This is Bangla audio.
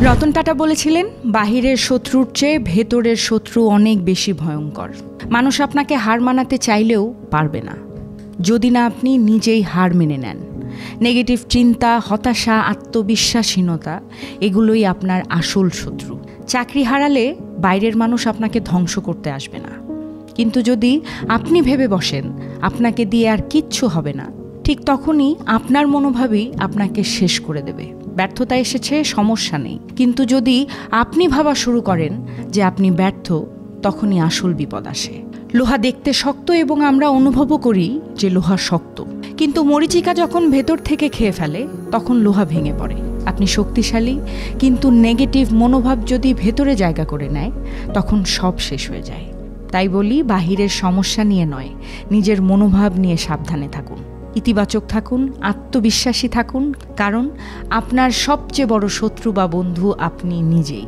রতন টাটা বলেছিলেন, বাহিরের শত্রুর চেয়ে ভেতরের শত্রু অনেক বেশি ভয়ঙ্কর। মানুষ আপনাকে হার মানাতে চাইলেও পারবে না, যদি না আপনি নিজেই হার মেনে নেন। নেগেটিভ চিন্তা, হতাশা, আত্মবিশ্বাসহীনতা এগুলোই আপনার আসল শত্রু। চাকরি হারালে বাইরের মানুষ আপনাকে ধ্বংস করতে আসবে না, কিন্তু যদি আপনি ভেবে বসেন আপনাকে দিয়ে আর কিচ্ছু হবে না, ঠিক তখনই আপনার মনোভাবই আপনাকে শেষ করে দেবে। ব্যর্থতা এসেছে, সমস্যা নেই, কিন্তু যদি আপনি ভাবা শুরু করেন যে আপনি ব্যর্থ, তখনই আসল বিপদ আসে। লোহা দেখতে শক্ত এবং আমরা অনুভবও করি যে লোহা শক্ত, কিন্তু মরীচিকা যখন ভেতর থেকে খেয়ে ফেলে তখন লোহা ভেঙে পড়ে। আপনি শক্তিশালী, কিন্তু নেগেটিভ মনোভাব যদি ভেতরে জায়গা করে নেয় তখন সব শেষ হয়ে যায়। তাই বলি, বাহিরের সমস্যা নিয়ে নয়, নিজের মনোভাব নিয়ে সাবধানে থাকুন, ইতিবাচক থাকুন, আত্মবিশ্বাসী থাকুন, কারণ আপনার সবচেয়ে বড় শত্রু বা বন্ধু আপনি নিজেই।